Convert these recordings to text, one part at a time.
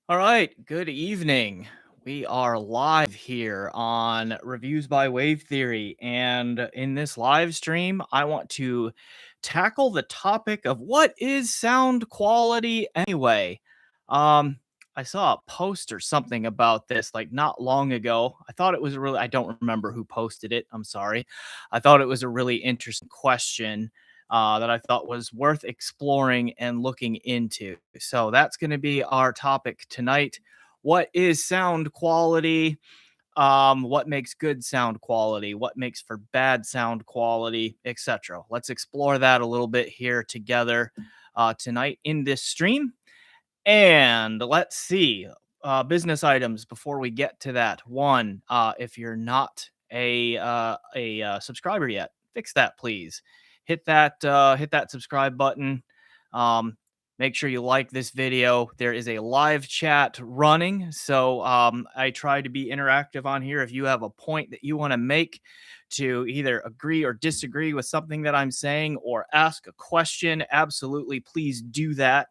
All right, good evening. We are live here on Reviews by Wave Theory. And in this live stream, I want to tackle the topic of what is sound quality anyway. Um, I saw a post or something about this like not long ago. I thought it was I don't remember who posted it. I'm sorry. I thought it was a really interesting question that I thought was worth exploring and looking into. So that's going to be our topic tonight. What is sound quality? What makes good sound quality? What makes for bad sound quality, etc. Let's explore that a little bit here together tonight in this stream. And let's see business items before we get to that. One, if you're not a subscriber yet, fix that, please. Hit that subscribe button. Um, Make sure you like this video. There is a live chat running, so I try to be interactive on here. If you have a point that you want to make to either agree or disagree with something that I'm saying or ask a question, absolutely please do that.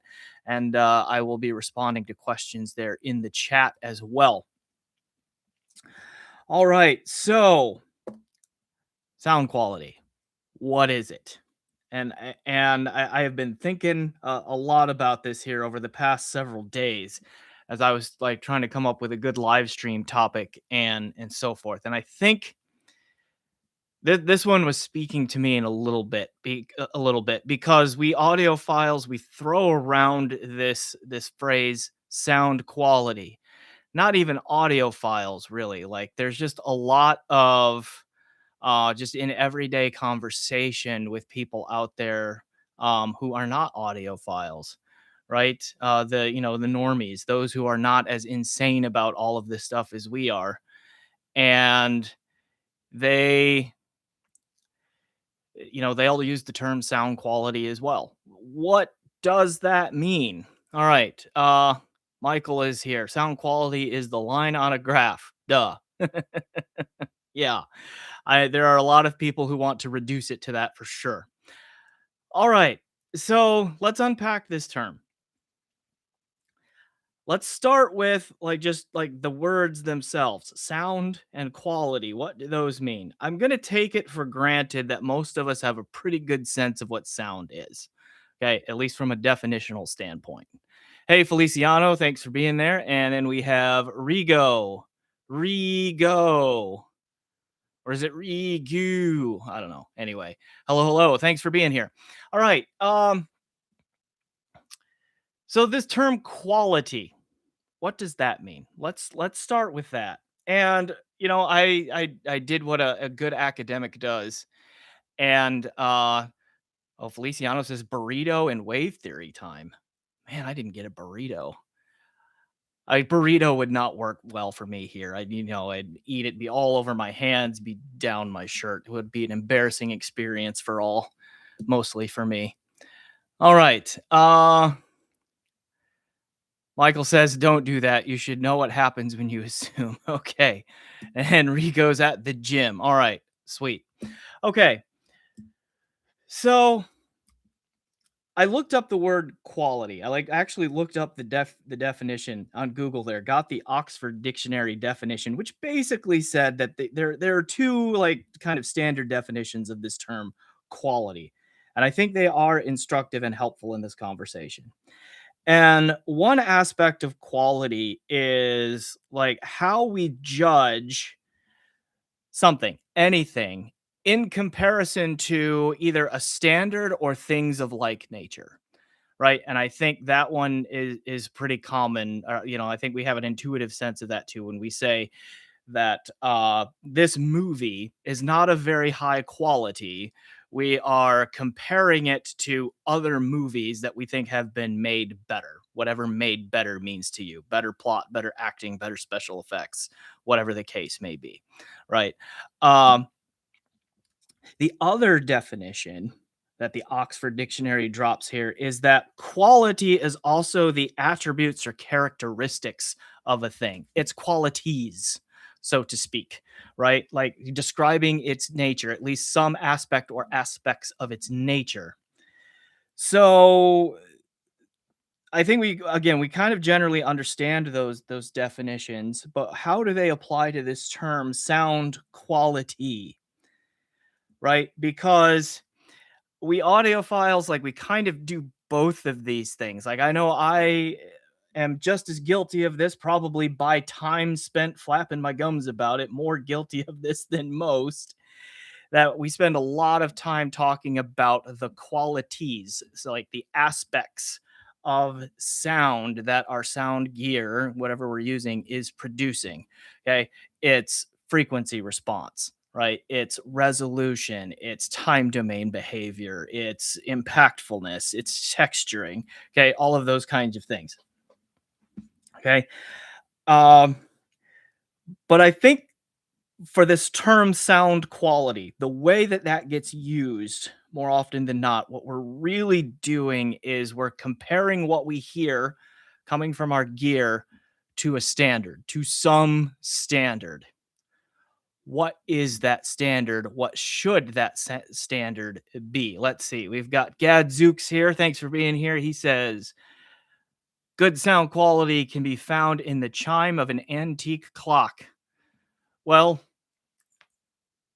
And I will be responding to questions there in the chat as well. All right, so sound quality. What is it? And I have been thinking a lot about this here over the past several days as I was like trying to come up with a good live stream topic and so forth. And I think this one was speaking to me in a little bit because we audiophiles we throw around this phrase sound quality. Not even audiophiles really. Like there's just a lot of just in everyday conversation with people out there who are not audiophiles, right? The normies, those who are not as insane about all of this stuff as we are, and they they'll use the term sound quality as well. What does that mean? All right. Michael is here. Sound quality is the line on a graph. Duh. Yeah. There are a lot of people who want to reduce it to that for sure. All right. So, let's unpack this term. Let's start with just like the words themselves, sound and quality. What do those mean? I'm going to take it for granted that most of us have a pretty good sense of what sound is. Okay, at least from a definitional standpoint. Hey, Feliciano, thanks for being there. And then we have Rigo. Rigo. Or is it Rigu? I don't know. Anyway, hello. Thanks for being here. All right. So this term quality, what does that mean? Let's start with that. And I did what a good academic does. And Feliciano says burrito and wave theory time. Man, I didn't get a burrito. A burrito would not work well for me here. I'd eat it, be all over my hands, be down my shirt. It would be an embarrassing experience for all, mostly for me. All right. Michael says, don't do that. You should know what happens when you assume. Okay. And Rico's at the gym. All right. Sweet. Okay. So I looked up the word quality. I actually looked up the definition on Google there. Got the Oxford Dictionary definition, which basically said that there are two like kind of standard definitions of this term quality. And I think they are instructive and helpful in this conversation. And one aspect of quality is like how we judge something, anything, in comparison to either a standard or things of like nature. Right. And I think that one is pretty common. I think we have an intuitive sense of that too when we say that this movie is not of very high quality. We are comparing it to other movies that we think have been made better, whatever made better means to you. Better plot, better acting, better special effects, whatever the case may be. Right. The other definition that the Oxford Dictionary drops here is that quality is also the attributes or characteristics of a thing. It's qualities, so to speak, right? Like describing its nature, at least some aspect or aspects of its nature. So I think we kind of generally understand those definitions, but how do they apply to this term sound quality, right? Because we audiophiles, like, we kind of do both of these things. Like, I know I am just as guilty of this, probably by time spent flapping my gums about it, more guilty of this than most. That we spend a lot of time talking about the qualities, so like the aspects of sound that our sound gear, whatever we're using, is producing. Okay. It's frequency response, right? It's resolution, it's time domain behavior, it's impactfulness, it's texturing. Okay. All of those kinds of things. Okay. Um, but I think for this term sound quality, the way that that gets used more often than not, what we're really doing is we're comparing what we hear coming from our gear to a standard, to some standard. What is that standard? What should that standard be? Let's see. We've got Gadzooks here. Thanks for being here. He says, good sound quality can be found in the chime of an antique clock. Well,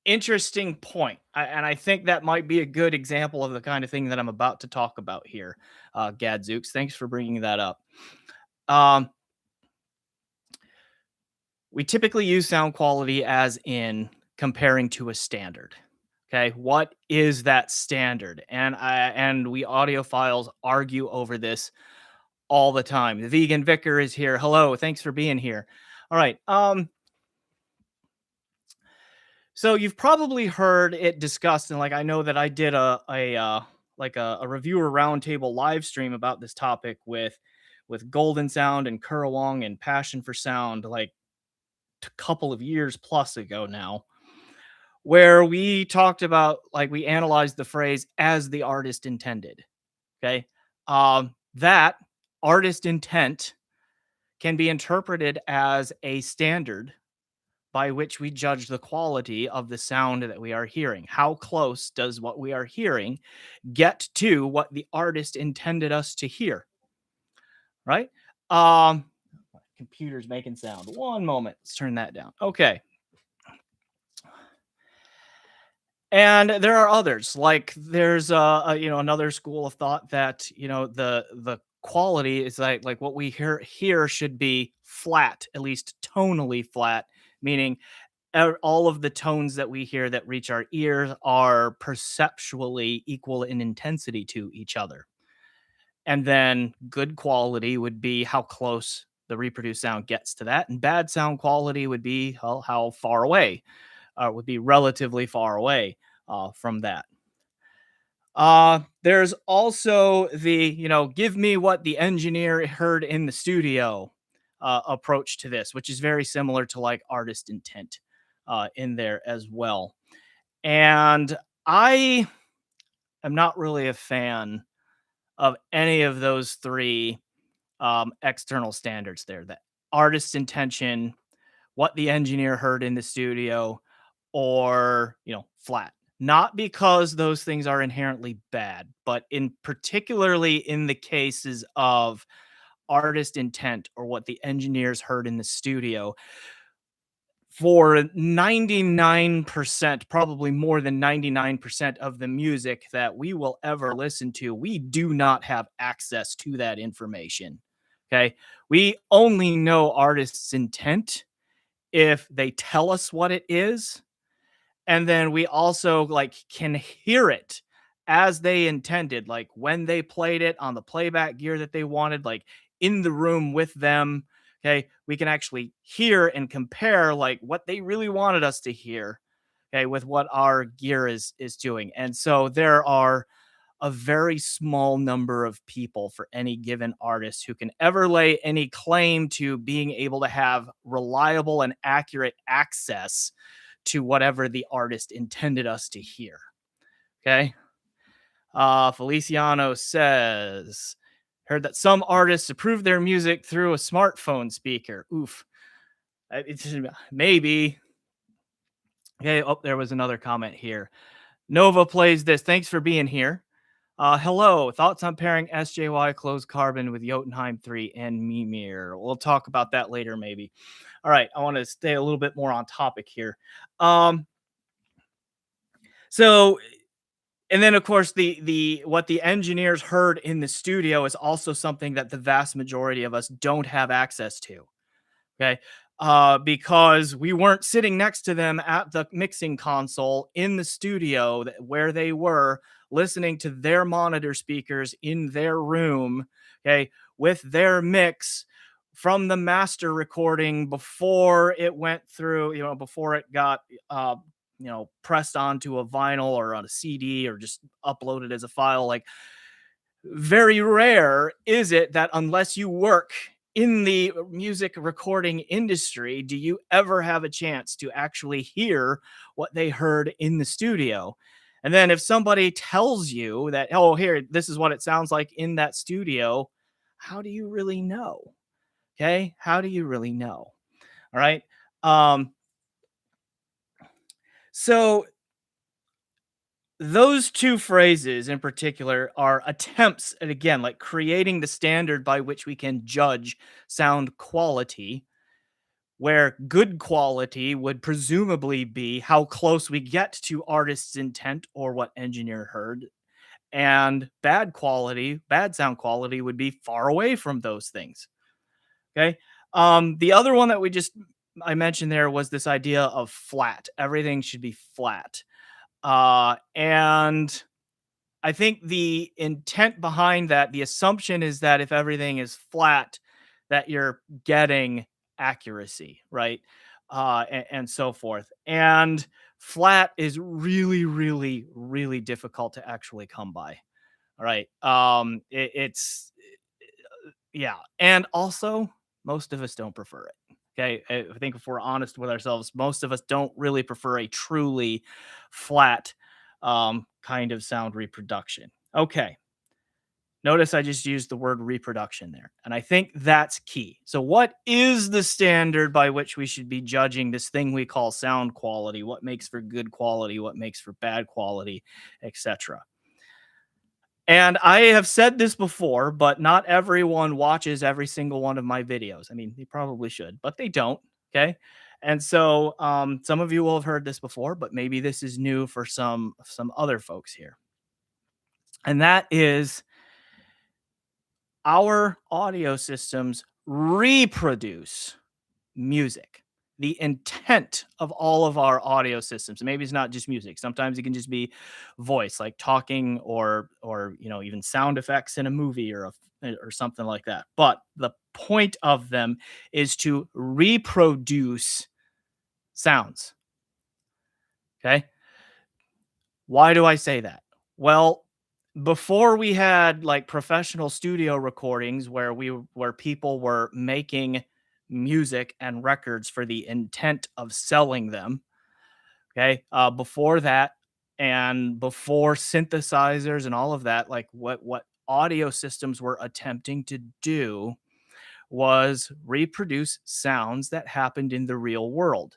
interesting point. And I think that might be a good example of the kind of thing that I'm about to talk about here. Gadzooks, thanks for bringing that up. Um, we typically use sound quality as in comparing to a standard. Okay, what is that standard? And we audiophiles argue over this all the time. The vegan vicar is here. Hello, thanks for being here. All right. So you've probably heard it discussed, and like I know that I did a reviewer roundtable live stream about this topic with Golden Sound and Kurrawong and Passion for Sound, like a couple of years plus ago now, where we talked about, like, we analyzed the phrase as the artist intended. Okay, that artist intent can be interpreted as a standard by which we judge the quality of the sound that we are hearing. How close does what we are hearing get to what the artist intended us to hear? Right? Um, computer's making sound. One moment. Let's turn that down. Okay. And there are others. Like, there's another school of thought that the quality is like what we hear here should be flat, at least tonally flat, meaning all of the tones that we hear that reach our ears are perceptually equal in intensity to each other. And then good quality would be how close the reproduced sound gets to that, and bad sound quality would be how far away, would be relatively far away from that. There's also the, give me what the engineer heard in the studio approach to this, which is very similar to like artist intent in there as well. And I am not really a fan of any of those three external standards there: the artist intention, what the engineer heard in the studio, or, flat. Not because those things are inherently bad, but in particularly in the cases of artist intent or what the engineers heard in the studio, for 99%, probably more than 99% of the music that we will ever listen to, we do not have access to that information. Okay. We only know artists' intent if they tell us what it is, and then we also like can hear it as they intended, like when they played it on the playback gear that they wanted, like in the room with them. Okay, we can actually hear and compare like what they really wanted us to hear, okay, with what our gear is doing. And so there are a very small number of people for any given artist who can ever lay any claim to being able to have reliable and accurate access to whatever the artist intended us to hear. Okay. Feliciano says, heard that some artists approve their music through a smartphone speaker. Oof. It's maybe. Okay. Oh, there was another comment here. Nova plays this. Thanks for being here. Hello. Thoughts on pairing SJY closed carbon with Jotunheim 3 and Mimir? We'll talk about that later, maybe. All right. I want to stay a little bit more on topic here. Um, so, and then of course the what the engineers heard in the studio is also something that the vast majority of us don't have access to. Okay. Because we weren't sitting next to them at the mixing console in the studio where they were listening to their monitor speakers in their room, okay, with their mix from the master recording before it went through, before it got, pressed onto a vinyl or on a CD or just uploaded as a file. Like, very rare is it that unless you work in the music recording industry, do you ever have a chance to actually hear what they heard in the studio. And then if somebody tells you that, oh, here, this is what it sounds like in that studio, how do you really know? Okay. How do you really know? All right. Um, so those two phrases in particular are attempts at, again, like creating the standard by which we can judge sound quality, where good quality would presumably be how close we get to artist's intent or what engineer heard, and bad sound quality would be far away from those things. Okay. The other one that I mentioned there was this idea of flat. Everything should be flat. And I think the intent behind that, the assumption is that if everything is flat, that you're getting accuracy, right? And so forth. And flat is really, really, really difficult to actually come by. All right. Yeah. And also, most of us don't prefer it. Okay. I think if we're honest with ourselves, most of us don't really prefer a truly flat kind of sound reproduction. Okay. Notice I just used the word reproduction there. And I think that's key. So, what is the standard by which we should be judging this thing we call sound quality? What makes for good quality? What makes for bad quality, etc.? And I have said this before, but not everyone watches every single one of my videos. I mean, they probably should, but they don't. Okay. And so some of you will have heard this before, but maybe this is new for some other folks here. And that is, our audio systems reproduce music. The intent of all of our audio systems, maybe it's not just music. Sometimes it can just be voice, like talking, or even sound effects in a movie or something like that. But the point of them is to reproduce sounds. Okay. Why do I say that? Well, before we had like professional studio recordings where people were making music and records for the intent of selling them. Okay. Before that, and before synthesizers and all of that, like what audio systems were attempting to do was reproduce sounds that happened in the real world.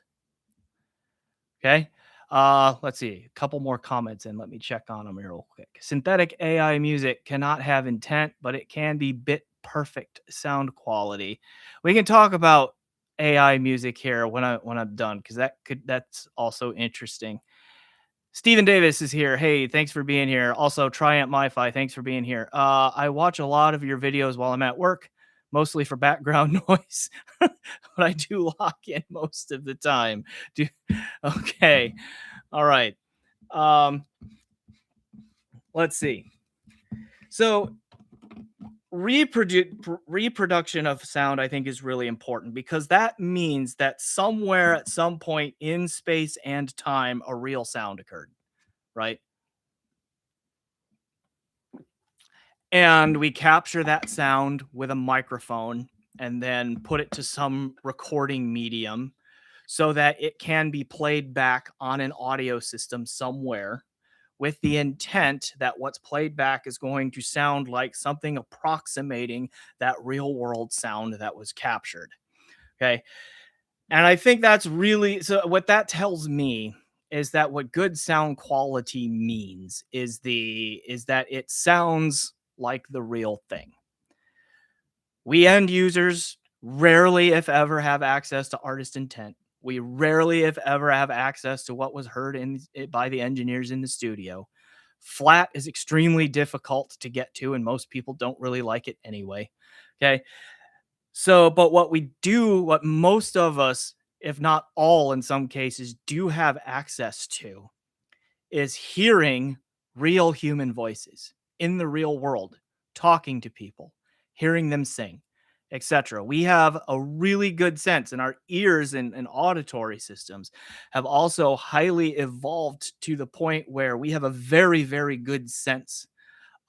Okay. Let's see. A couple more comments and let me check on them real quick. Synthetic AI music cannot have intent, but it can be bit perfect sound quality. We can talk about AI music here when I'm done, because that's also interesting. Stephen Davis is here. Hey, thanks for being here. Also, Triumph MiFi, thanks for being here. I watch a lot of your videos while I'm at work, mostly for background noise, but I do lock in most of the time. Do okay. All right. Um, let's see. So reproduction of sound, I think, is really important, because that means that somewhere at some point in space and time, a real sound occurred, right? And we capture that sound with a microphone and then put it to some recording medium so that it can be played back on an audio system somewhere, with the intent that what's played back is going to sound like something approximating that real world sound that was captured. Okay. And I think that's really, so what that tells me is that what good sound quality means is that it sounds like the real thing. We end users rarely, if ever, have access to artist intent. We rarely, if ever, have access to what was heard by the engineers in the studio. Flat is extremely difficult to get to, and most people don't really like it anyway. Okay. So, but what we do, what most of us, if not all in some cases, do have access to is hearing real human voices in the real world, talking to people, hearing them sing, etc. We have a really good sense, and our ears and auditory systems have also highly evolved to the point where we have a very, very good sense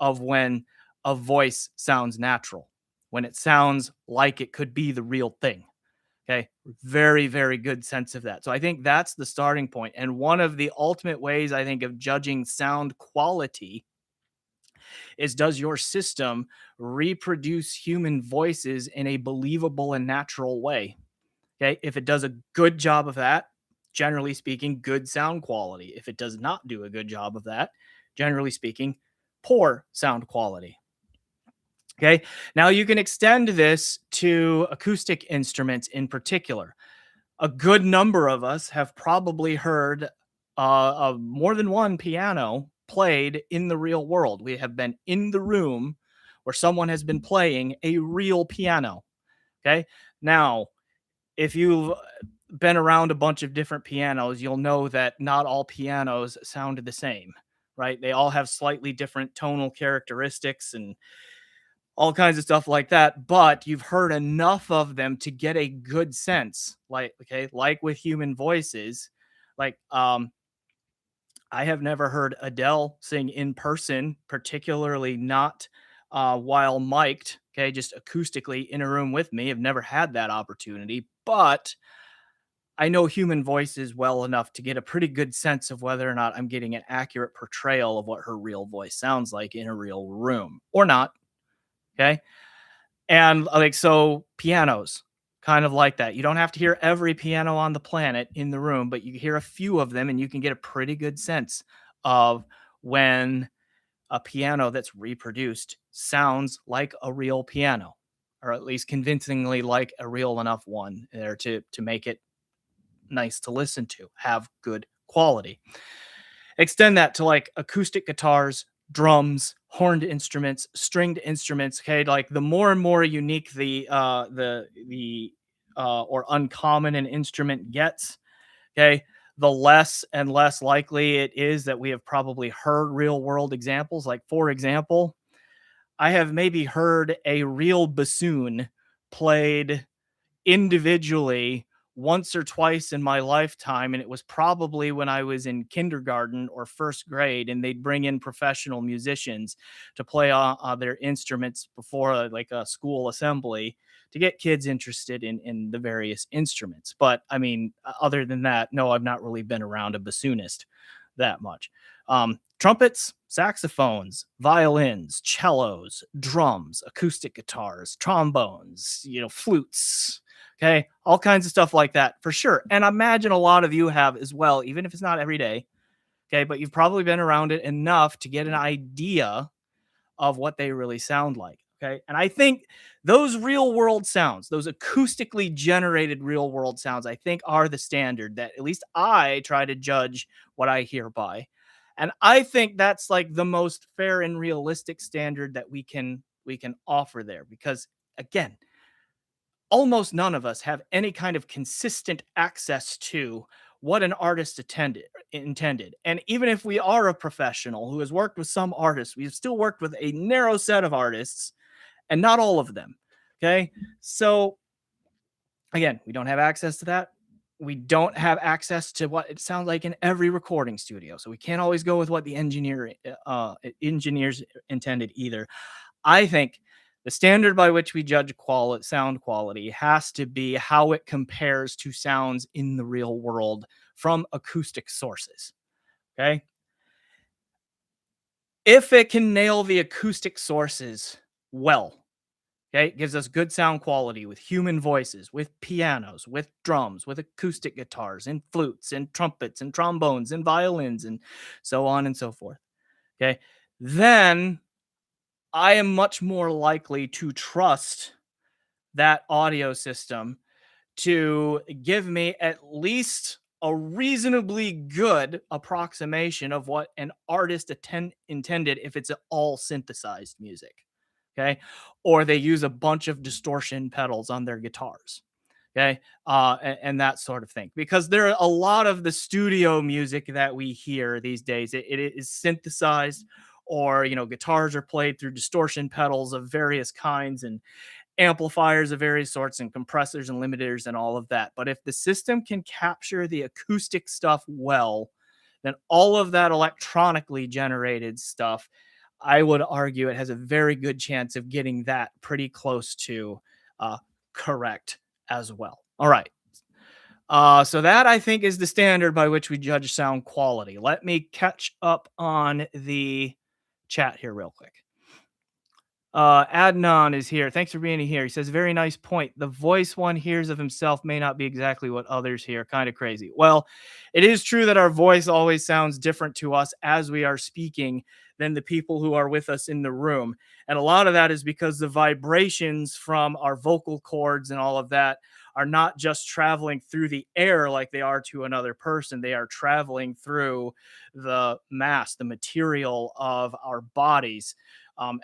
of when a voice sounds natural, when it sounds like it could be the real thing. Okay. Very, very good sense of that. So I think that's the starting point. And one of the ultimate ways I think of judging sound quality is, does your system reproduce human voices in a believable and natural way? Okay. If it does a good job of that, generally speaking, good sound quality. If it does not do a good job of that, generally speaking, poor sound quality. Okay. Now you can extend this to acoustic instruments in particular. A good number of us have probably heard of more than one piano played in the real world. We have been in the room where someone has been playing a real piano. Okay. Now, if you've been around a bunch of different pianos, you'll know that not all pianos sound the same, right? They all have slightly different tonal characteristics and all kinds of stuff like that, but you've heard enough of them to get a good sense, like, okay, like with human voices, like I have never heard Adele sing in person, particularly not while mic'd, okay, just acoustically in a room with me. I've never had that opportunity, but I know human voices well enough to get a pretty good sense of whether or not I'm getting an accurate portrayal of what her real voice sounds like in a real room or not. Okay. And like, so pianos, kind of like that. You don't have to hear every piano on the planet in the room, but you hear a few of them and you can get a pretty good sense of when a piano that's reproduced sounds like a real piano, or at least convincingly like a real enough one there to make it nice to listen to, have good quality. Extend that to like acoustic guitars, drums, horned instruments, stringed instruments. Okay, like the more and more unique the or uncommon an instrument gets, okay, the less and less likely it is that we have probably heard real world examples. Like, for example, I have maybe heard a real bassoon played individually once or twice in my lifetime, and it was probably when I was in kindergarten or first grade, and they'd bring in professional musicians to play their instruments before like a school assembly to get kids interested in the various instruments. But I mean, other than that, no, I've not really been around a bassoonist that much. Trumpets, saxophones, violins, cellos, drums, acoustic guitars, trombones, flutes. Okay. All kinds of stuff like that for sure. And I imagine a lot of you have as well, even if it's not every day. Okay. But you've probably been around it enough to get an idea of what they really sound like. Okay. And I think those real world sounds, those acoustically generated real world sounds, I think are the standard that at least I try to judge what I hear by. And I think that's like the most fair and realistic standard that we can offer there, because again, almost none of us have any kind of consistent access to what an artist intended. And even if we are a professional who has worked with some artists, we've still worked with a narrow set of artists and not all of them. Okay. So again, we don't have access to that. We don't have access to what it sounds like in every recording studio. So we can't always go with what the engineers intended either. I think the standard by which we judge sound quality has to be how it compares to sounds in the real world from acoustic sources. Okay. If it can nail the acoustic sources well, Okay, it gives us good sound quality with human voices, with pianos, with drums, with acoustic guitars, and flutes, and trumpets, and trombones, and violins, and so on and so forth. Okay, then I am much more likely to trust that audio system to give me at least a reasonably good approximation of what an artist intended if it's all synthesized music. Okay. Or they use a bunch of distortion pedals on their guitars. Okay. And that sort of thing. Because there are a lot of the studio music that we hear these days, it is synthesized, or, guitars are played through distortion pedals of various kinds, and amplifiers of various sorts, and compressors and limiters and all of that. But if the system can capture the acoustic stuff well, then all of that electronically generated stuff, I would argue it has a very good chance of getting that pretty close to uh, correct as well. All right. So that, I think, is the standard by which we judge sound quality. Let me catch up on the chat here real quick. Adnan is here. Thanks for being here. He says, very nice point. The voice one hears of himself may not be exactly what others hear. Kind of crazy. Well, it is true that our voice always sounds different to us as we are speaking than the people who are with us in the room. And a lot of that is because the vibrations from our vocal cords and all of that are not just traveling through the air like they are to another person. They are traveling through the mass, the material of our bodies,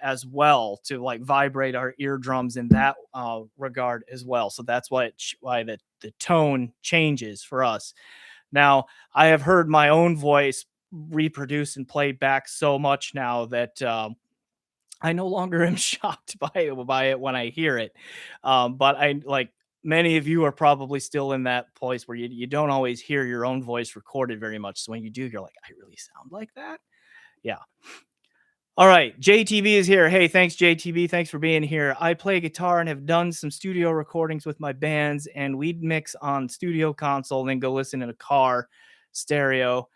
as well, to like vibrate our eardrums in that regard as well. So that's why the tone changes for us. Now, I have heard my own voice reproduced and played back so much now that I no longer am shocked by it when I hear it. But I like many of you are probably still in that place where you don't always hear your own voice recorded very much. So when you do, you're like, I really sound like that. Yeah. All right, JTB is here. Hey, thanks, JTB. Thanks for being here. I play guitar and have done some studio recordings with my bands, and we'd mix on studio console and then go listen in a car stereo.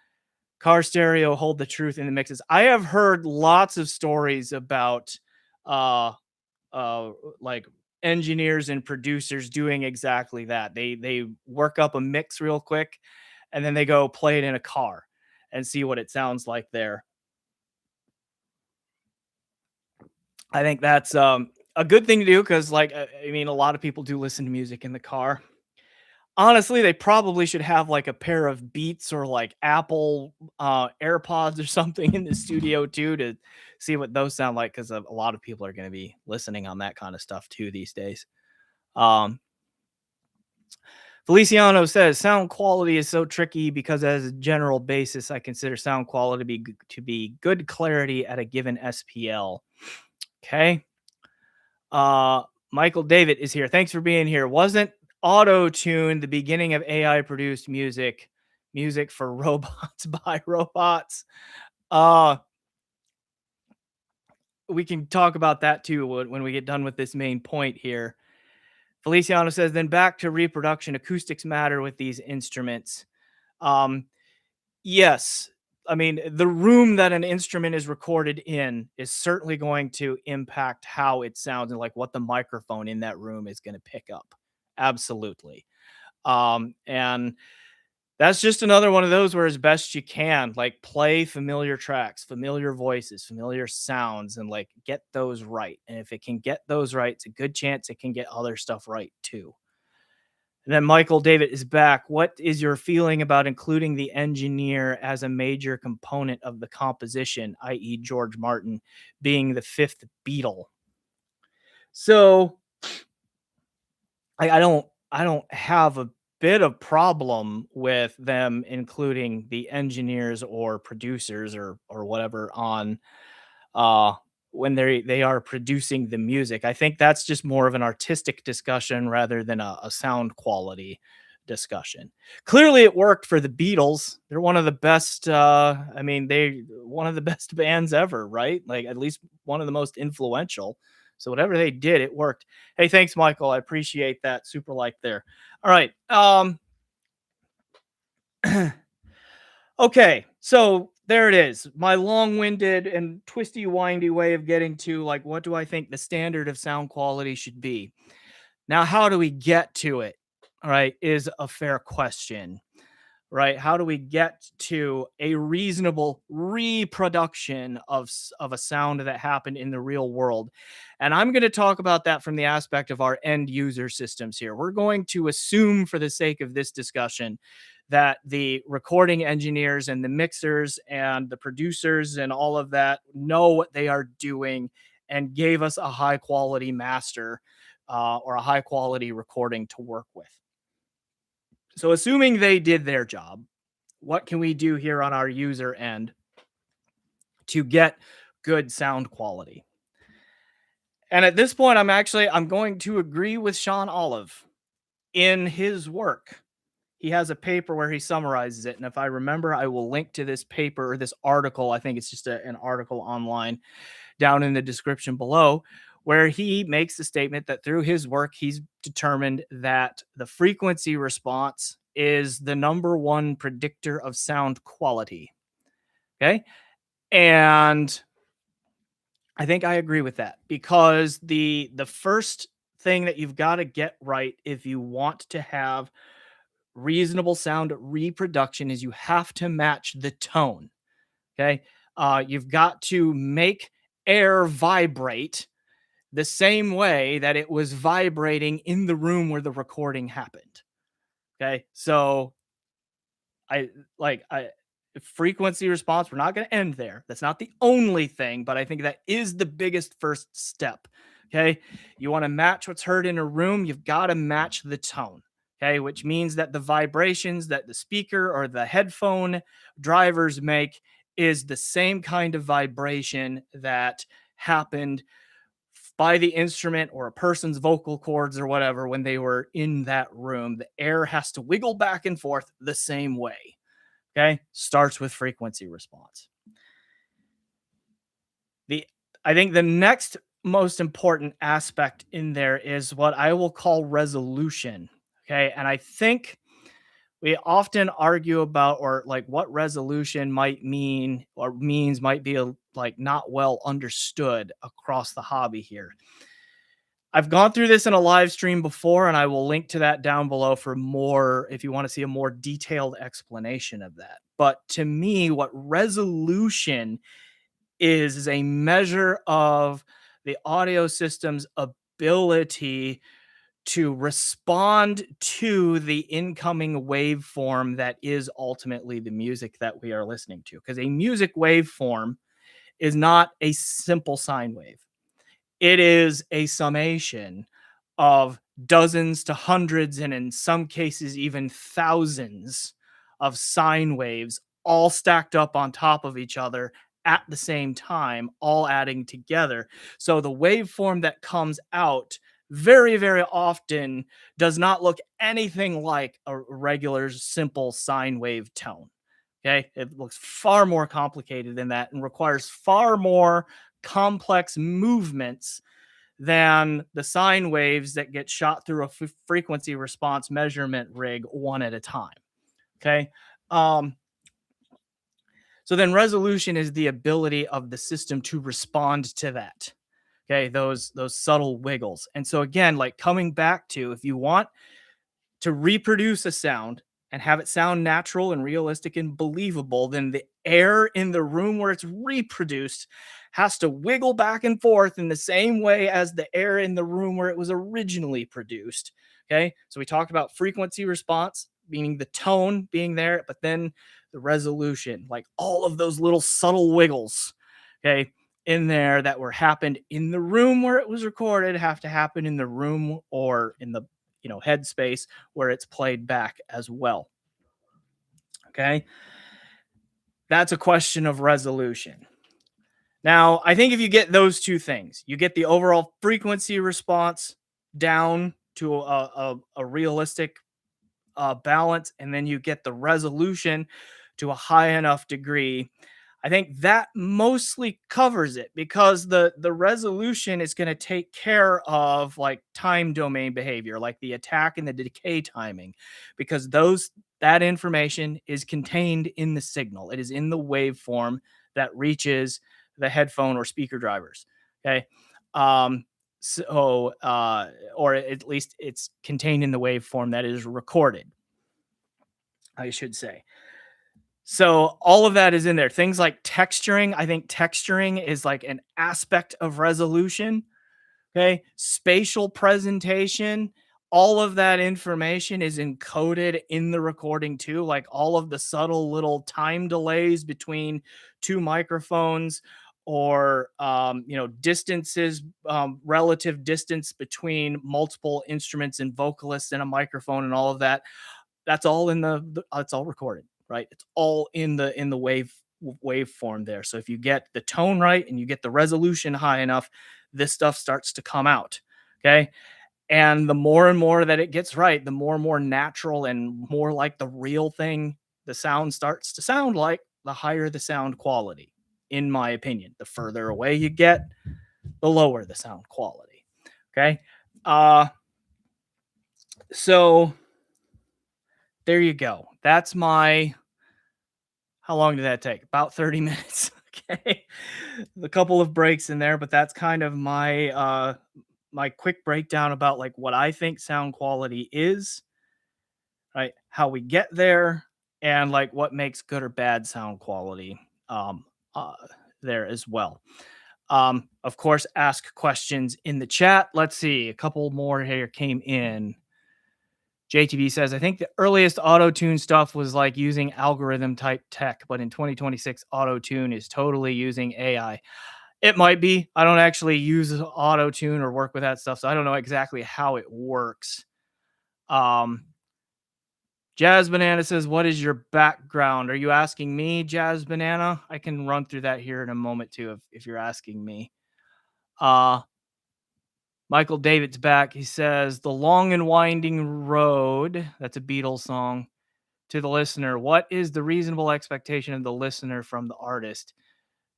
Car stereo, hold the truth in the mixes. I have heard lots of stories about uh like engineers and producers doing exactly that. They work up a mix real quick and then they go play it in a car and see what it sounds like there. I think that's a good thing to do because, like, I mean, a lot of people do listen to music in the car. Honestly, they probably should have like a pair of Beats or like Apple AirPods or something in the studio too, to see what those sound like, because a lot of people are going to be listening on that kind of stuff too these days. Um, Feliciano says sound quality is so tricky because, as a general basis, I consider sound quality to be good clarity at a given SPL. Okay. Uh, Michael David is here. Thanks for being here. Wasn't Autotune the beginning of AI produced music for robots by robots? Uh, we can talk about that too when we get done with this main point here. Feliciano says, then back to reproduction. Acoustics matter with these instruments. Um, yes. I mean, the room that an instrument is recorded in is certainly going to impact how it sounds and like what the microphone in that room is going to pick up. Absolutely. And that's just another one of those where, as best you can, like, play familiar tracks, familiar voices, familiar sounds, and like get those right. And if it can get those right, it's a good chance it can get other stuff right too. And then Michael David is back. What is your feeling about including the engineer as a major component of the composition, i.e., George Martin being the fifth Beatle? So I don't have a bit of problem with them including the engineers or producers or whatever on uh when they are producing the music. I think that's just more of an artistic discussion rather than a sound quality discussion. Clearly it worked for the Beatles. They're one of the best I mean, they one of the best bands ever, right? Like, at least one of the most influential. So whatever they did, it worked. Hey, thanks, Michael. I appreciate that super like there. All right. Okay. So there it is. My long-winded and twisty-windy way of getting to, like, what do I think the standard of sound quality should be? Now, how do we get to it? All right, is a fair question, right? How do we get to a reasonable reproduction of a sound that happened in the real world? And I'm going to talk about that from the aspect of our end user systems here. We're going to assume, for the sake of this discussion, that the recording engineers and the mixers and the producers and all of that know what they are doing and gave us a high quality master or a high quality recording to work with. So, assuming they did their job, what can we do here on our user end to get good sound quality? And at this point, I'm going to agree with Sean Olive in his work. He has a paper where he summarizes it, and if I remember, I will link to this paper or this article. I think it's just an article online down in the description below, where he makes the statement that through his work, he's determined that the frequency response is the number one predictor of sound quality. Okay. And I think I agree with that, because the first thing that you've got to get right if you want to have reasonable sound reproduction is you have to match the tone. Okay. You've got to make air vibrate the same way that it was vibrating in the room where the recording happened. Okay. So I I frequency response, we're not going to end there. That's not the only thing, but I think that is the biggest first step. Okay. You want to match what's heard in a room, you've got to match the tone. Okay. Which means that the vibrations that the speaker or the headphone drivers make is the same kind of vibration that happened by the instrument or a person's vocal cords or whatever when they were in that room. The air has to wiggle back and forth the same way. Okay. Starts with frequency response. The I think the next most important aspect in there is what I will call resolution. Okay. And I think we often argue about, or like, what resolution might mean or means might be like not well understood across the hobby here. I've gone through this in a live stream before, and I will link to that down below for more if you want to see a more detailed explanation of that. But to me, what resolution is a measure of the audio system's ability to respond to the incoming waveform that is ultimately the music that we are listening to. Because a music waveform is not a simple sine wave. It is a summation of dozens to hundreds, and in some cases, even thousands of sine waves all stacked up on top of each other at the same time, all adding together. So the waveform that comes out very, very often does not look anything like a regular simple sine wave tone. Okay. It looks far more complicated than that and requires far more complex movements than the sine waves that get shot through a frequency response measurement rig one at a time. Okay. Um, so then resolution is the ability of the system to respond to that. Okay. Those subtle wiggles. And so again, like, coming back to, if you want to reproduce a sound and have it sound natural and realistic and believable, then the air in the room where it's reproduced has to wiggle back and forth in the same way as the air in the room where it was originally produced. Okay. So we talked about frequency response, meaning the tone being there, but then the resolution, like all of those little subtle wiggles, okay, in there that were happened in the room where it was recorded have to happen in the room or in the headspace where it's played back as well. Okay. That's a question of resolution. Now, I think if you get those two things, you get the overall frequency response down to a realistic balance, and then you get the resolution to a high enough degree. I think that mostly covers it, because the resolution is going to take care of like time domain behavior, like the attack and the decay timing, because that information is contained in the signal. It is in the waveform that reaches the headphone or speaker drivers. Okay. Um, or at least it's contained in the waveform that is recorded, I should say. So all of that is in there. Things like texturing. I think texturing is like an aspect of resolution. Okay. Spatial presentation. All of that information is encoded in the recording too. Like all of the subtle little time delays between two microphones, or distances, relative distance between multiple instruments and vocalists and a microphone and all of that. That's all in it's all recorded, right? It's all in the waveform there. So if you get the tone right and you get the resolution high enough, this stuff starts to come out. Okay. And the more and more that it gets right, the more and more natural and more like the real thing the sound starts to sound like, the higher the sound quality, in my opinion. The further away you get, the lower the sound quality. Okay. So there you go. That's my, how long did that take? About 30 minutes. Okay. A couple of breaks in there, but that's kind of my quick breakdown about like what I think sound quality is, right? How we get there, and like what makes good or bad sound quality um uh, there as well. Of course, ask questions in the chat. Let's see. A couple more here came in. JTB says, I think the earliest auto-tune stuff was like using algorithm type tech, but in 2026, auto-tune is totally using AI. It might be. I don't actually use auto-tune or work with that stuff, so I don't know exactly how it works. Jazz Banana says, what is your background? Are you asking me, Jazz Banana? I can run through that here in a moment too, if you're asking me. Michael David's back. He says, the long and winding road, that's a Beatles song, to the listener. What is the reasonable expectation of the listener from the artist?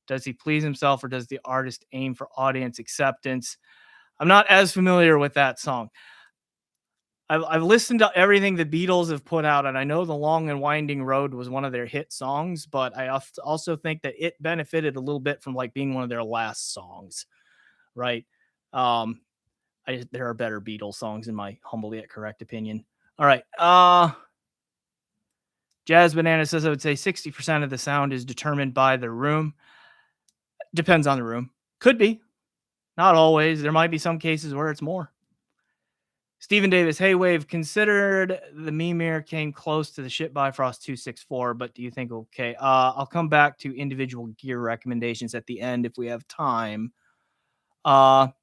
Does he please himself, or does the artist aim for audience acceptance? I'm not as familiar with that song. I've listened to everything the Beatles have put out, and I know The Long and Winding Road was one of their hit songs, but I also think that it benefited a little bit from like being one of their last songs, right? There are better Beatles songs in my humble yet correct opinion. All right. Jazz Banana says, I would say 60% of the sound is determined by the room. Depends on the room. Could be. Not always. There might be some cases where it's more. Stephen Davis, hey Wave, considered the Mimir came close to the Shit Bifrost 264, but do you think okay? I'll come back to individual gear recommendations at the end if we have time. Yalpe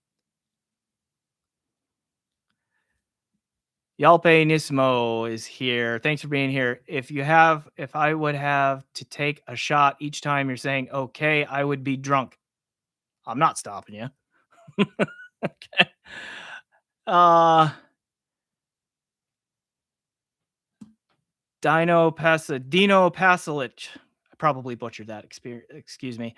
Nismo is here. Thanks for being here. If I would have to take a shot each time you're saying okay, I would be drunk. I'm not stopping you. Okay. Dino Pasalic. I probably butchered that. Excuse me.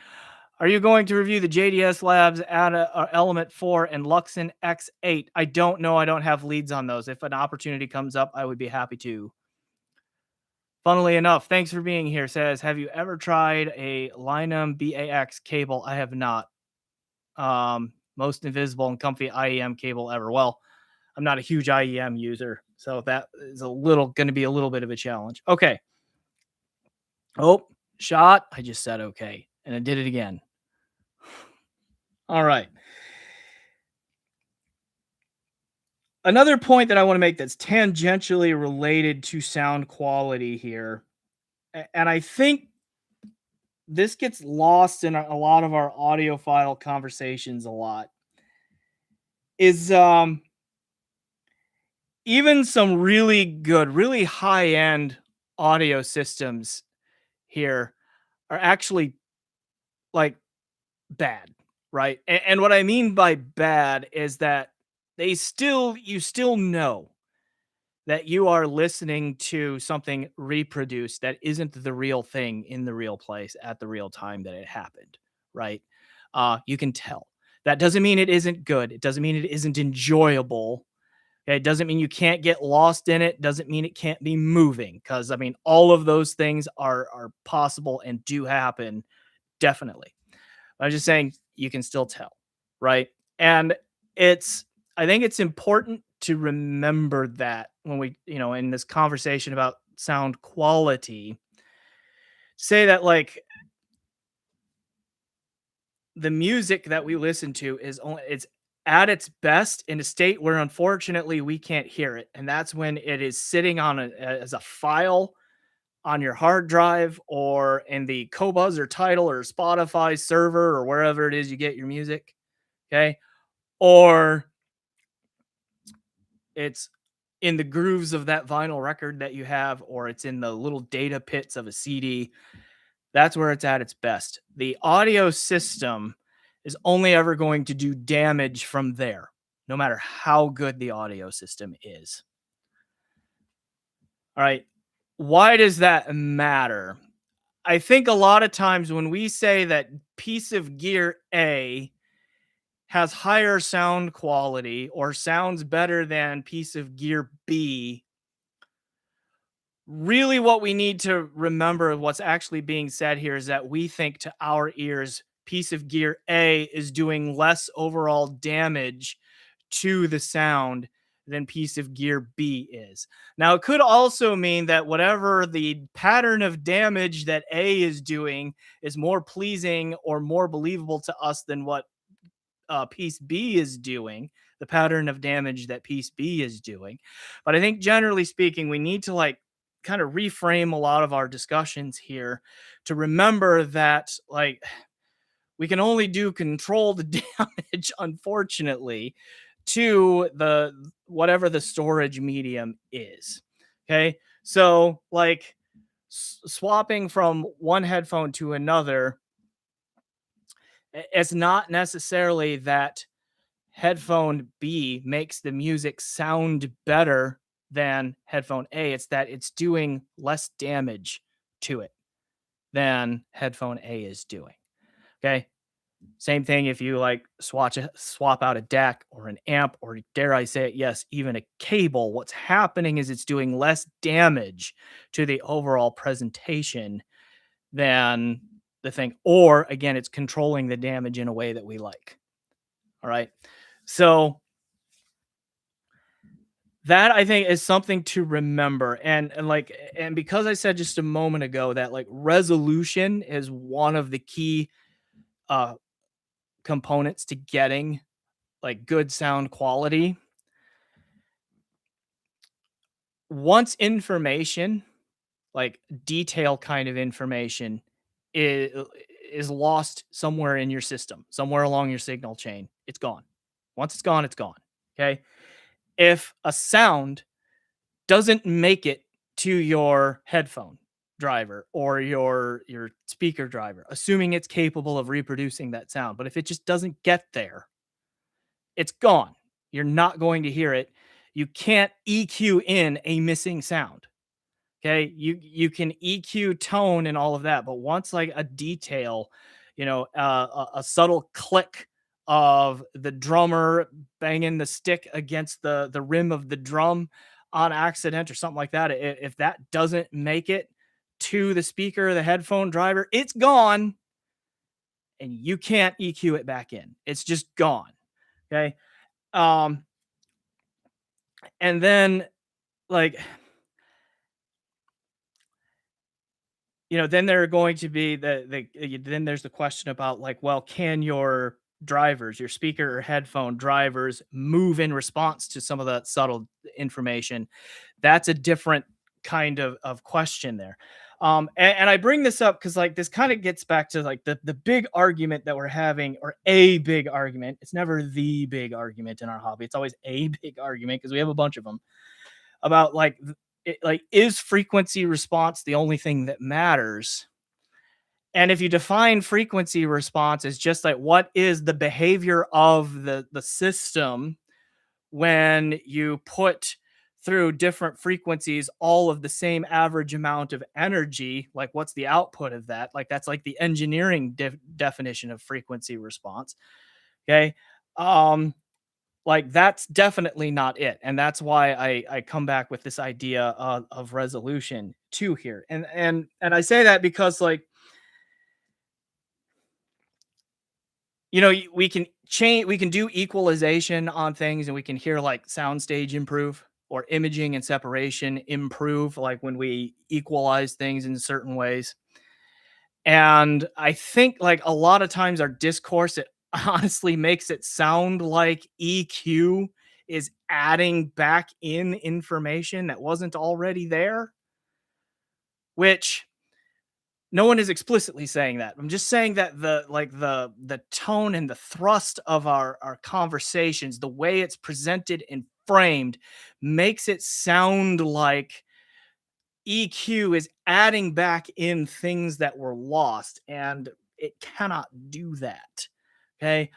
Are you going to review the JDS Labs Element 4 and Luxon X8? I don't know. I don't have leads on those. If an opportunity comes up, I would be happy to. Funnily enough, thanks for being here. Says, have you ever tried a Linum BAX cable? I have not. Most invisible and comfy IEM cable ever. Well, I'm not a huge IEM user, so that is going to be a little bit of a challenge. Okay. Oh, shot. I just said okay, and I did it again. All right. Another point that I want to make that's tangentially related to sound quality here, and I think this gets lost in a lot of our audiophile conversations a lot, is even some really good, really high-end audio systems here are actually like bad, right? And what I mean by bad is that you still know that you are listening to something reproduced that isn't the real thing in the real place at the real time that it happened, right? You can tell. That doesn't mean it isn't good. It doesn't mean it isn't enjoyable. Okay, it doesn't mean you can't get lost in it, doesn't mean it can't be moving, because I mean all of those things are possible and do happen, definitely. I'm just saying you can still tell, right? And it's I think it's important to remember that when we, in this conversation about sound quality, say that like the music that we listen to is only it's at its best in a state where unfortunately we can't hear it. And that's when it is sitting on as a file on your hard drive or in the Qobuz or Tidal or Spotify server or wherever it is you get your music. Okay. Or it's in the grooves of that vinyl record that you have, or it's in the little data pits of a CD. That's where it's at its best. The audio system is only ever going to do damage from there, no matter how good the audio system is. All right. Why does that matter? I think a lot of times when we say that piece of gear A has higher sound quality or sounds better than piece of gear B, really what we need to remember what's actually being said here is that we think to our ears piece of gear A is doing less overall damage to the sound than piece of gear B is. Now it could also mean that whatever the pattern of damage that A is doing is more pleasing or more believable to us than what piece B is doing, the pattern of damage that piece B is doing. But I think generally speaking, we need to like kind of reframe a lot of our discussions here to remember that like we can only do controlled damage, unfortunately, to the whatever the storage medium is. Okay. So like swapping from one headphone to another, it's not necessarily that headphone B makes the music sound better than headphone A. It's that it's doing less damage to it than headphone A is doing. Okay. Same thing if you like swap out a DAC or an amp or dare I say it, yes, even a cable. What's happening is it's doing less damage to the overall presentation than the thing. Or again, it's controlling the damage in a way that we like. All right. So that I think is something to remember. And because I said just a moment ago that like resolution is one of the key uh components to getting like good sound quality. Once information, like detail kind of information is is lost somewhere in your system, somewhere along your signal chain, it's gone. Once it's gone, it's gone. Okay? If a sound doesn't make it to your headphone driver or your speaker driver, assuming it's capable of reproducing that sound. But if it just doesn't get there, it's gone. You're not going to hear it. You can't EQ in a missing sound. Okay, you can EQ tone and all of that, but once like a detail, a subtle click of the drummer banging the stick against the rim of the drum on accident or something like that, if that doesn't make it to the speaker, the headphone driver, it's gone, and you can't EQ it back in. It's just gone. Okay, um, and then like then there are going to be then there's the question about like, well, can your drivers, your speaker or headphone drivers move in response to some of that subtle information? That's a different kind of question there. And I bring this up because like this kind of gets back to like the big argument that we're having, or a big argument. It's never the big argument in our hobby. It's always a big argument because we have a bunch of them about like is frequency response the only thing that matters? And if you define frequency response as just like what is the behavior of the system when you put through different frequencies all of the same average amount of energy, like what's the output of that? Like that's like the engineering definition of frequency response. Okay. Um Like, that's definitely not it, and that's why I come back with this idea of resolution too here, and I say that because, like, we can do equalization on things, and we can hear, like, soundstage improve or imaging and separation improve, like, when we equalize things in certain ways, and I think, like, a lot of times our discourse, it honestly makes it sound like EQ is adding back in information that wasn't already there, which no one is explicitly saying that. I'm just saying that the tone and the thrust of our conversations, the way it's presented and framed, makes it sound like EQ is adding back in things that were lost, and it cannot do that. Okay.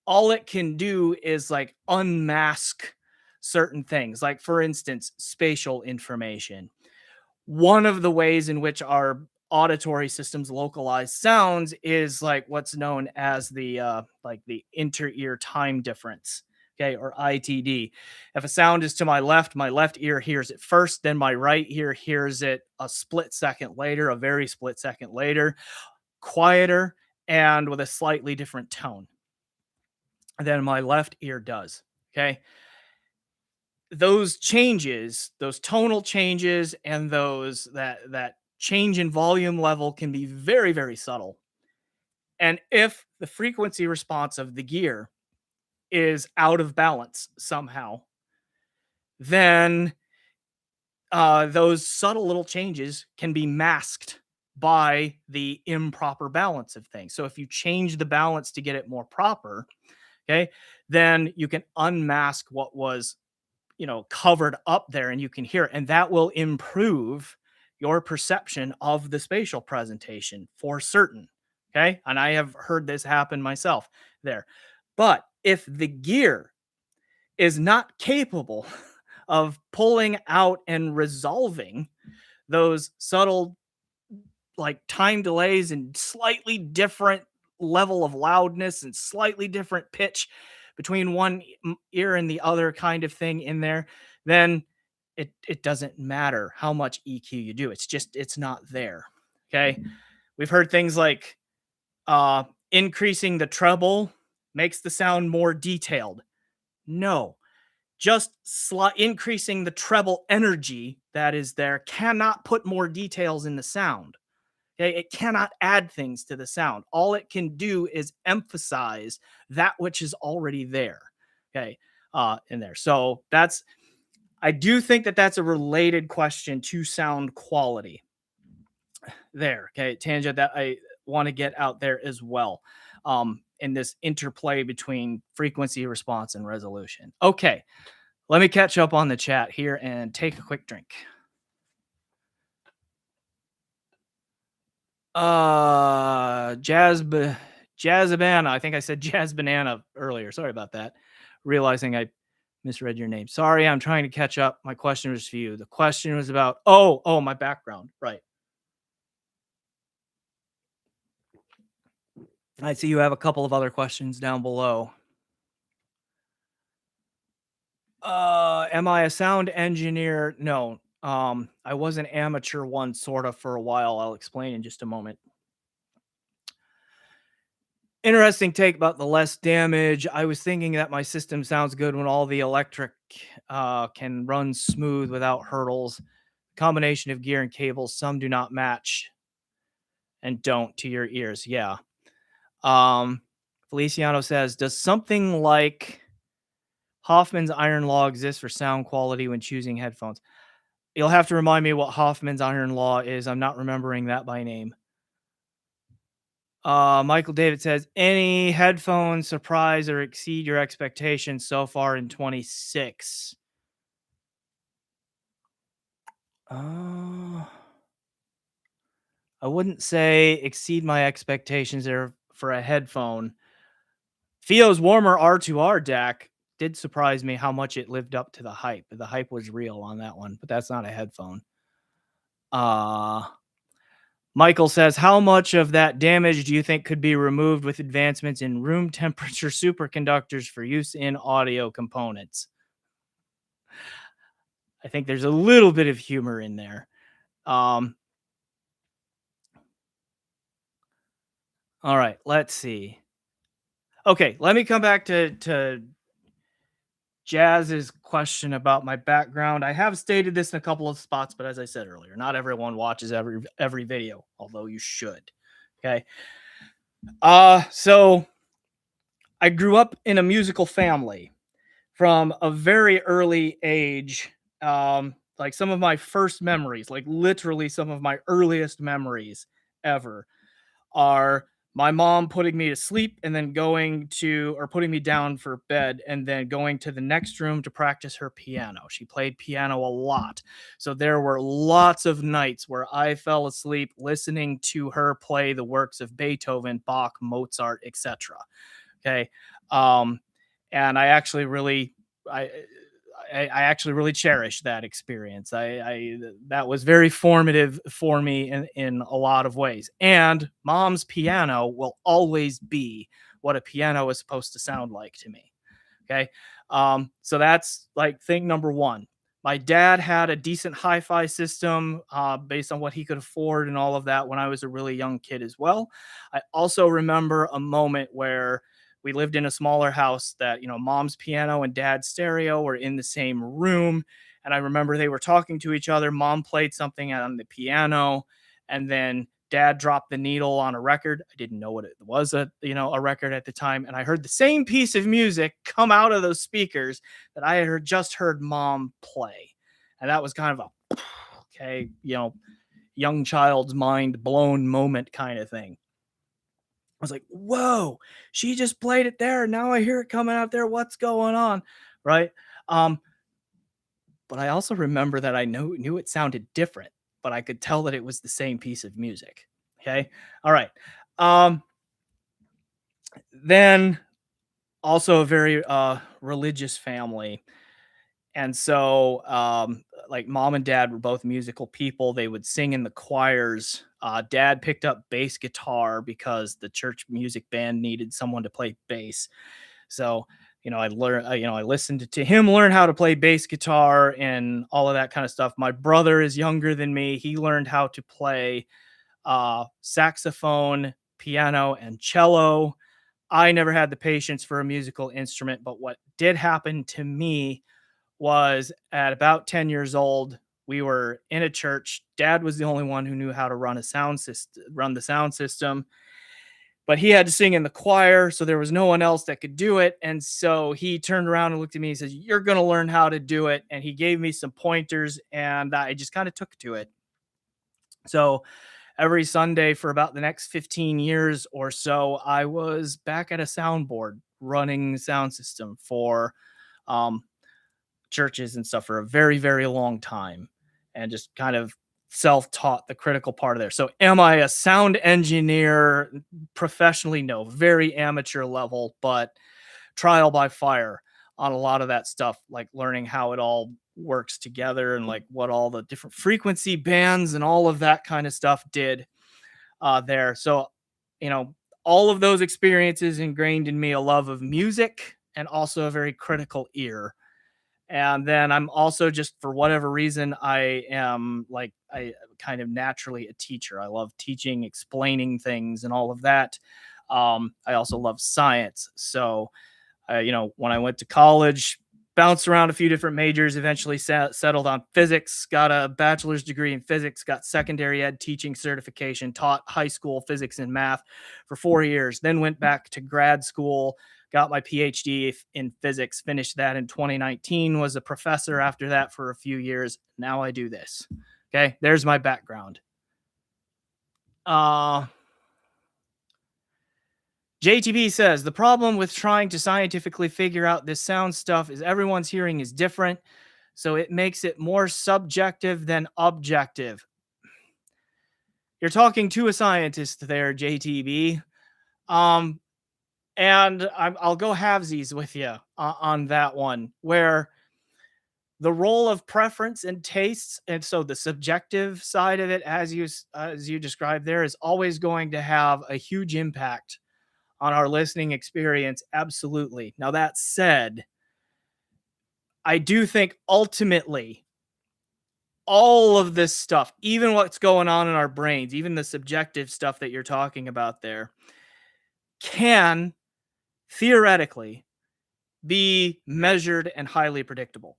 All it can do is like unmask certain things, like for instance, spatial information. One of the ways in which our auditory systems localize sounds is like what's known as the inter-ear time difference, okay, or ITD. If a sound is to my left ear hears it first, then my right ear hears it a split second later, a very split second later, quieter and with a slightly different tone than my left ear does. Okay, those changes, those tonal changes, and that change in volume level can be very, very subtle. And if the frequency response of the gear is out of balance somehow, then those subtle little changes can be masked by the improper balance of things. So if you change the balance to get it more proper, okay, then you can unmask what was, covered up there, and you can hear it, and that will improve your perception of the spatial presentation for certain. Okay. And I have heard this happen myself there. But if the gear is not capable of pulling out and resolving those subtle, like, time delays and slightly different level of loudness and slightly different pitch between one ear and the other kind of thing in there, then it doesn't matter how much EQ you do. It's not there. Okay. We've heard things like increasing the treble makes the sound more detailed. No, just increasing the treble energy that is there cannot put more details in the sound. Okay, it cannot add things to the sound. All it can do is emphasize that which is already there. Okay, in there. So I do think that that's a related question to sound quality. There, okay, tangent that I want to get out there as well. In this interplay between frequency response and resolution. Okay, let me catch up on the chat here and take a quick drink. Jazzabana. I think I said Jazz Banana earlier. Sorry about that. Realizing I misread your name. Sorry, I'm trying to catch up. My question was for you. The question was about my background. Right. I see you have a couple of other questions down below. Am I a sound engineer? No. I was an amateur one sort of for a while. I'll explain in just a moment. Interesting take about the less damage. I was thinking that my system sounds good when all the electric can run smooth without hurdles. Combination of gear and cables, some do not match and don't to your ears. Yeah. Feliciano says, does something like Hoffman's iron law exist for sound quality when choosing headphones? You'll have to remind me what Hoffman's iron law is. I'm not remembering that by name. Michael David says, any headphones surprise or exceed your expectations so far in 26? I wouldn't say exceed my expectations there for a headphone. Theo's Warmer R2R DAC did surprise me how much it lived up to the hype. The hype was real on that one, but that's not a headphone. Michael says, how much of that damage do you think could be removed with advancements in room temperature superconductors for use in audio components? I think there's a little bit of humor in there. Um, all right, let's see. Okay, let me come back to Jazz's question about my background. I have stated this in a couple of spots, but as I said earlier, not everyone watches every video, although you should. Okay. So I grew up in a musical family from a very early age. Like some of my first memories, like literally some of my earliest memories ever, are my mom putting me to sleep and then putting me down for bed and then going to the next room to practice her piano. She played piano a lot. So there were lots of nights where I fell asleep listening to her play the works of Beethoven, Bach, Mozart, etc. Okay. Um, and I, I actually really cherish that experience. That was very formative for me in a lot of ways. And mom's piano will always be what a piano is supposed to sound like to me. Okay. So that's like thing number one. My dad had a decent hi-fi system based on what he could afford and all of that when I was a really young kid as well. I also remember a moment where we lived in a smaller house that, mom's piano and dad's stereo were in the same room. And I remember they were talking to each other. Mom played something on the piano, and then dad dropped the needle on a record. I didn't know what it was, a record at the time. And I heard the same piece of music come out of those speakers that I had just heard mom play. And that was kind of a, okay, young child's mind blown moment kind of thing. I was like, whoa, she just played it there. Now I hear it coming out there. What's going on? Right. Um, but I also remember that I knew it sounded different, but I could tell that it was the same piece of music. Okay. All right. Um, then also a very religious family. And so like mom and dad were both musical people. They would sing in the choirs. Dad picked up bass guitar because the church music band needed someone to play bass. So, I listened to him learn how to play bass guitar and all of that kind of stuff. My brother is younger than me. He learned how to play saxophone, piano, and cello. I never had the patience for a musical instrument, but what did happen to me was at about 10 years old, we were in a church. Dad was the only one who knew how to run the sound system, but he had to sing in the choir, so there was no one else that could do it. And so he turned around and looked at me and says, "You're going to learn how to do it." And he gave me some pointers, and I just kind of took to it. So every Sunday for about the next 15 years or so, I was back at a soundboard running the sound system for um, churches and stuff for a very, very long time, and just kind of self-taught the critical part of there. So am I a sound engineer professionally? No, very amateur level, but trial by fire on a lot of that stuff, like learning how it all works together and like what all the different frequency bands and all of that kind of stuff did there. So, you know, all of those experiences ingrained in me a love of music and also a very critical ear. And then I'm also just for whatever reason, I kind of naturally a teacher. I love teaching, explaining things and all of that. I also love science. So, when I went to college, bounced around a few different majors, eventually settled on physics, got a bachelor's degree in physics, got secondary ed teaching certification, taught high school physics and math for 4 years, then went back to grad school, got my PhD in physics, finished that in 2019, was a professor after that for a few years. Now I do this. Okay, there's my background. JTB says the problem with trying to scientifically figure out this sound stuff is everyone's hearing is different, so it makes it more subjective than objective. You're talking to a scientist there, JTB. Um, and I'll go halvesies with you on that one, where the role of preference and tastes, and so the subjective side of it, as you described there, is always going to have a huge impact on our listening experience. Absolutely. Now that said, I do think ultimately all of this stuff, even what's going on in our brains, even the subjective stuff that you're talking about there, can theoretically be measured and highly predictable.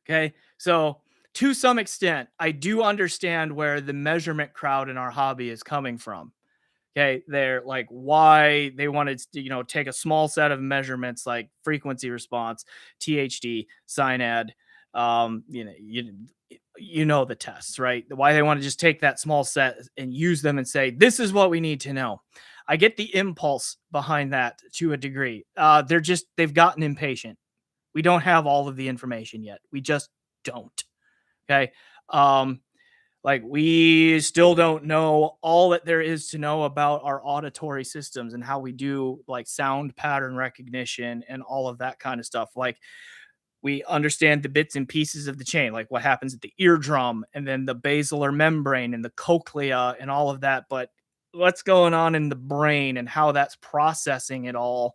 Okay. So, to some extent, I do understand where the measurement crowd in our hobby is coming from. Okay. They're like, why they wanted to, take a small set of measurements like frequency response, THD, SINAD. You know the tests, right? Why they want to just take that small set and use them and say, this is what we need to know. I get the impulse behind that to a degree. They've gotten impatient. We don't have all of the information yet. We just don't. Okay. Um, like we still don't know all that there is to know about our auditory systems and how we do like sound pattern recognition and all of that kind of stuff. Like we understand the bits and pieces of the chain, like what happens at the eardrum and then the basilar membrane and the cochlea and all of that. But what's going on in the brain and how that's processing it all,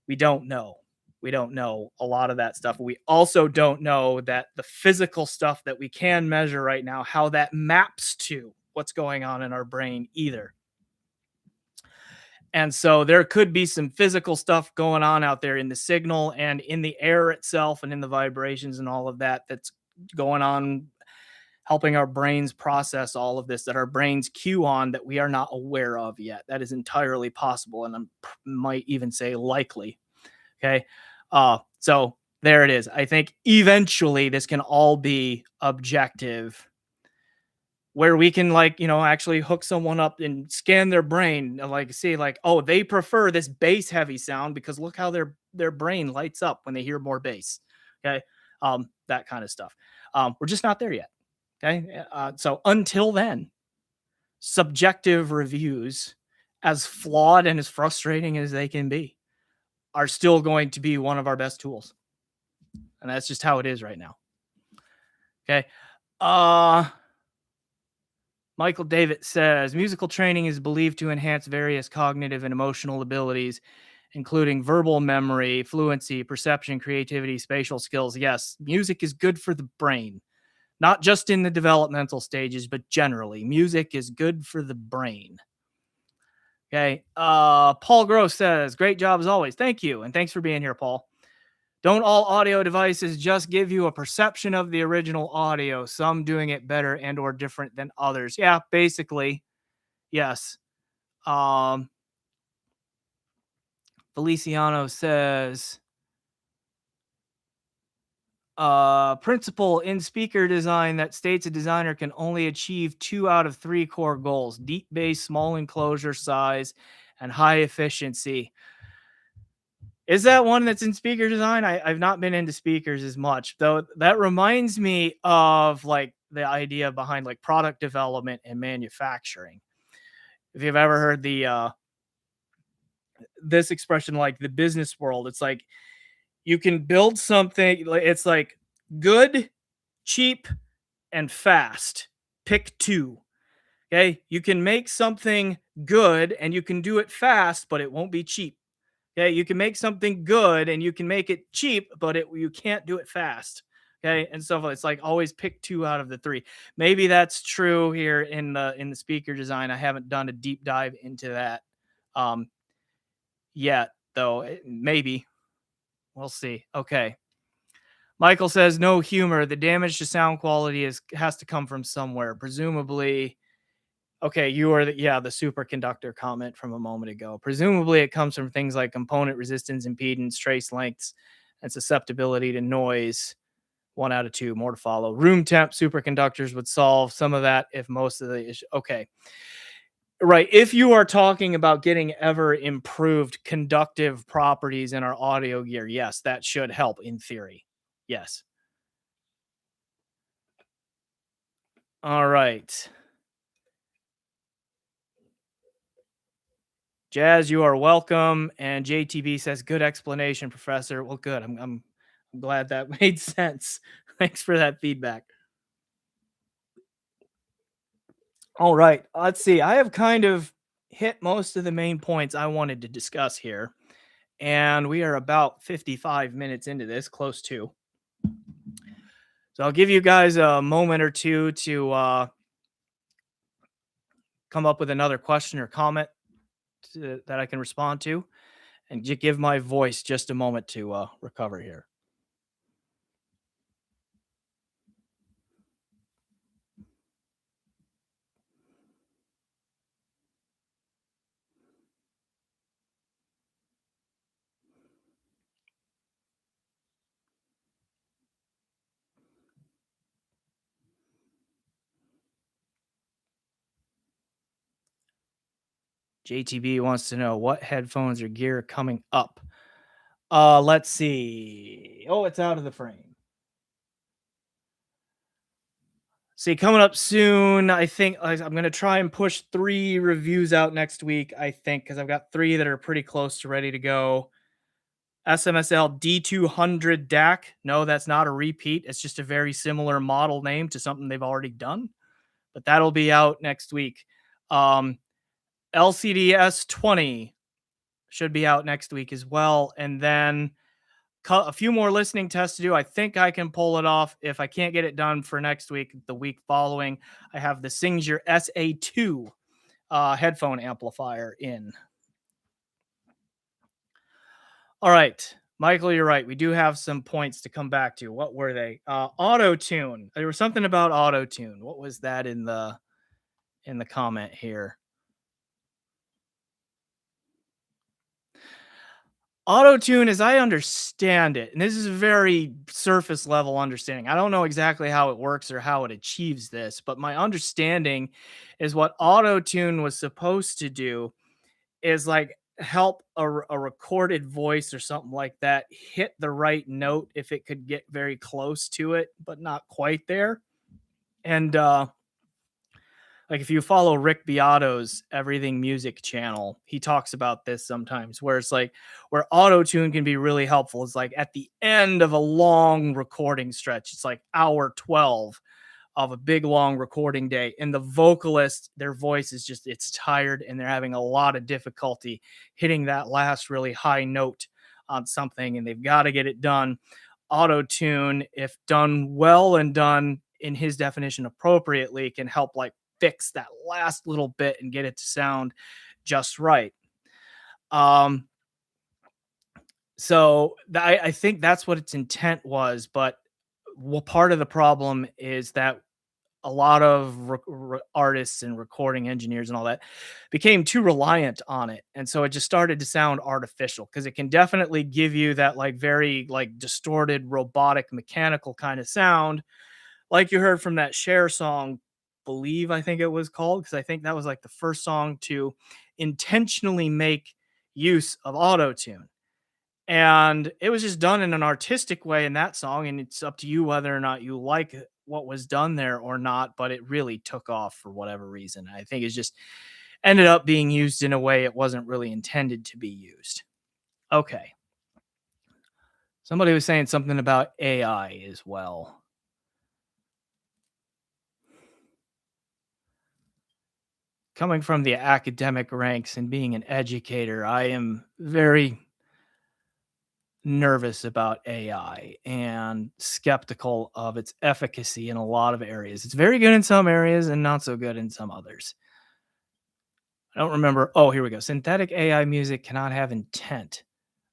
we don't know. We don't know a lot of that stuff. We also don't know that the physical stuff that we can measure right now, how that maps to what's going on in our brain either. And so there could be some physical stuff going on out there in the signal and in the air itself and in the vibrations and all of that that's going on, helping our brains process all of this, that our brains cue on that we are not aware of yet. That is entirely possible. And I might even say likely. Okay. So there it is. I think eventually this can all be objective where we can actually hook someone up and scan their brain and like see like, oh, they prefer this bass heavy sound because look how their brain lights up when they hear more bass. Okay. That kind of stuff. We're just not there yet. Okay. So until then, subjective reviews, as flawed and as frustrating as they can be, are still going to be one of our best tools. And that's just how it is right now. Okay. Michael David says musical training is believed to enhance various cognitive and emotional abilities, including verbal memory, fluency, perception, creativity, spatial skills. Yes, music is good for the brain, not just in the developmental stages, but generally. Music is good for the brain. Okay. Paul Gross says, great job as always. Thank you. And thanks for being here, Paul. Don't all audio devices just give you a perception of the original audio, some doing it better and or different than others? Yeah, basically, yes. Feliciano says, principle in speaker design that states a designer can only achieve 2 out of 3 core goals: deep bass, small enclosure size, and high efficiency. Is that one that's in speaker design? I've not been into speakers as much, though. That reminds me of like the idea behind like product development and manufacturing. If you've ever heard the this expression, like the business world, it's like you can build something. It's like good, cheap, and fast. Pick 2. Okay, you can make something good and you can do it fast, but it won't be cheap. Okay, you can make something good and you can make it cheap, but you can't do it fast. Okay, and so it's like always pick 2 out of the 3. Maybe that's true here in the speaker design. I haven't done a deep dive into that yet, though. Maybe we'll see. Okay. Michael says no humor. The damage to sound quality has to come from somewhere, presumably. Okay, you are the superconductor comment from a moment ago. Presumably, it comes from things like component resistance, impedance, trace lengths, and susceptibility to noise. 1 out of 2, more to follow. Room temp superconductors would solve some of that if most of the issue. Okay, right. If you are talking about getting ever improved conductive properties in our audio gear, yes, that should help in theory. Yes. All right. Jazz, you are welcome. And JTB says, good explanation, Professor. Well, good. I'm I'm glad that made sense. Thanks for that feedback. All right, let's see. I have kind of hit most of the main points I wanted to discuss here, and we are about 55 minutes into this, close to. So I'll give you guys a moment or two to come up with another question or comment that I can respond to, and give my voice just a moment to recover here. JTB wants to know what headphones or gear coming up. Let's see. Oh, it's out of the frame. See, coming up soon. I think I'm gonna try and push 3 reviews out next week. I think because I've got 3 that are pretty close to ready to go. SMSL D200 DAC. No, that's not a repeat. It's just a very similar model name to something they've already done, but that'll be out next week. LCDS 20 should be out next week as well, and then a few more listening tests to do. I think I can pull it off. If I can't get it done for next week, the week following, I have the Singer SA2 headphone amplifier in. All right, Michael, you're right. We do have some points to come back to. What were they? Autotune. There was something about Autotune. What was that in the comment here? Autotune, as I understand it, and this is a very surface level understanding. I don't know exactly how it works or how it achieves this, but my understanding is what Autotune was supposed to do is like help a recorded voice or something like that hit the right note if it could get very close to it, but not quite there. And like if you follow Rick Beato's Everything Music channel, he talks about this sometimes where it's like where auto tune can be really helpful. It's like at the end of a long recording stretch, it's like hour 12 of a big long recording day. And the vocalist, their voice is just, it's tired and they're having a lot of difficulty hitting that last really high note on something. And they've got to get it done. Auto tune, if done well and done in his definition appropriately, can help like fix that last little bit and get it to sound just right. So I think that's what its intent was, but part of the problem is that a lot of artists and recording engineers and all that became too reliant on it, and so it just started to sound artificial because it can definitely give you that like very like distorted robotic mechanical kind of sound like you heard from that Cher song, Believe, I think it was called, because I think that was like the first song to intentionally make use of auto tune. And it was just done in an artistic way in that song. And it's up to you whether or not you like what was done there or not. But it really took off for whatever reason. I think it's just ended up being used in a way it wasn't really intended to be used. Okay. Somebody was saying something about AI as well. Coming from the academic ranks and being an educator, I am very nervous about AI and skeptical of its efficacy in a lot of areas. It's very good in some areas and not so good in some others. I don't remember. Oh, here we go. Synthetic AI music cannot have intent,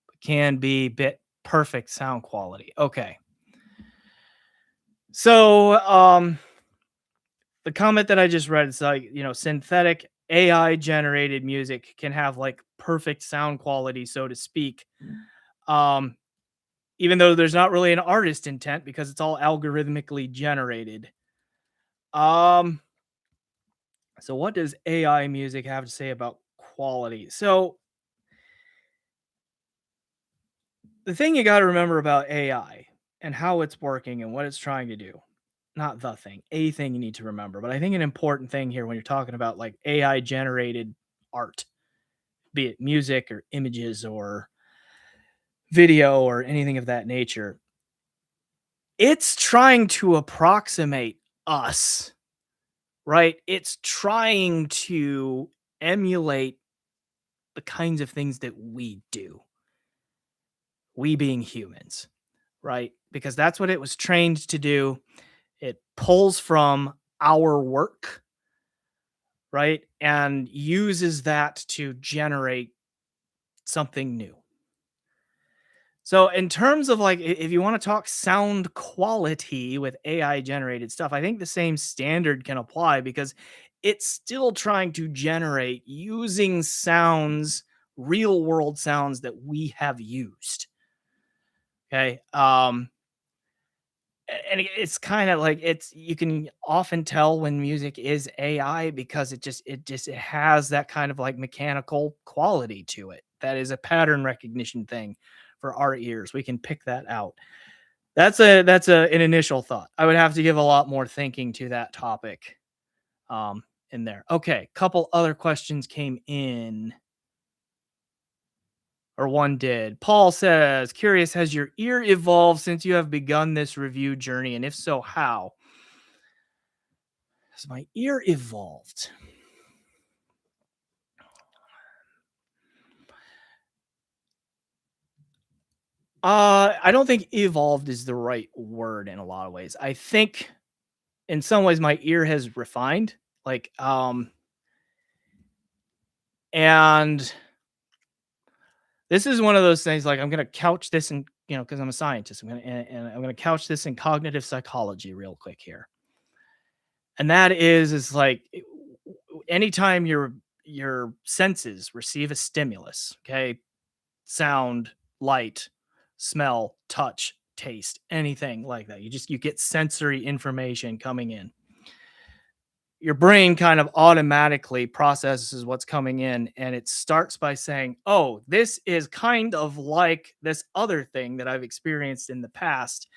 but can be bit perfect sound quality. Okay. So, the comment that I just read is like, synthetic AI generated music can have like perfect sound quality, so to speak. Um, even though there's not really an artist intent because it's all algorithmically generated. So what does AI music have to say about quality? So the thing you got to remember about AI and how it's working and what it's trying to do, not the thing, a thing you need to remember, but I think an important thing here when you're talking about like AI generated art, be it music or images or video or anything of that nature, It's trying to approximate us, right? It's trying to emulate the kinds of things that we do, we being humans, right? Because that's what it was trained to do. It pulls from our work, right? And uses that to generate something new. So, in terms of like, if you want to talk sound quality with AI generated stuff, I think the same standard can apply because it's still trying to generate using sounds, real world sounds that we have used. Okay. And it's kind of like you can often tell when music is AI because it has that kind of like mechanical quality to it. That is a pattern recognition thing for our ears. We can pick that out. That's an initial thought. I would have to give a lot more thinking to that topic um in there. Okay, couple other questions came in, or one did. Paul says, curious, has your ear evolved since you have begun this review journey? And if so, how? Has my ear evolved? I don't think evolved is the right word in a lot of ways. I think in some ways my ear has refined. Like, and this is one of those things like I'm gonna couch this in, because I'm a scientist. And I'm gonna couch this in cognitive psychology real quick here. And that is like anytime your senses receive a stimulus, okay, sound, light, smell, touch, taste, anything like that. You get sensory information coming in. Your brain kind of automatically processes what's coming in and it starts by saying, "Oh, this is kind of like this other thing that I've experienced in the past."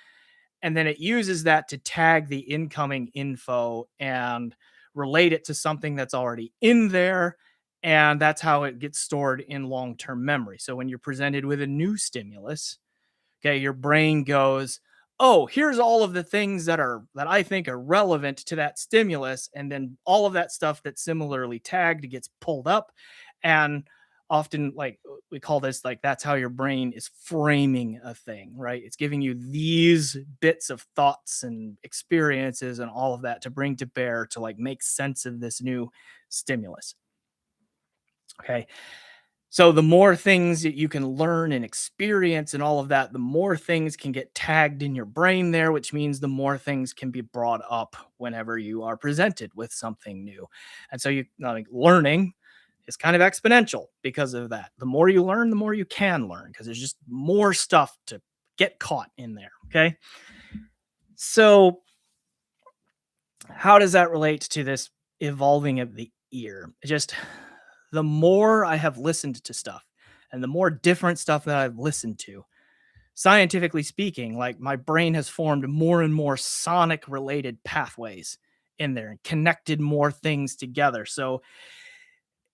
And then it uses that to tag the incoming info and relate it to something that's already in there, and that's how it gets stored in long-term memory. So when you're presented with a new stimulus, okay, your brain goes, "Oh, here's all of the things that I think are relevant to that stimulus," and then all of that stuff that's similarly tagged gets pulled up. And often, like, we call this, like, that's how your brain is framing a thing, right? It's giving you these bits of thoughts and experiences and all of that to bring to bear to like make sense of this new stimulus. Okay, so the more things that you can learn and experience and all of that, the more things can get tagged in your brain there, which means the more things can be brought up whenever you are presented with something new. And so like, learning is kind of exponential because of that. The more you learn, the more you can learn because there's just more stuff to get caught in there. Okay. So how does that relate to this evolving of the ear? Just the more I have listened to stuff and the more different stuff that I've listened to, scientifically speaking, like my brain has formed more and more sonic related pathways in there and connected more things together. So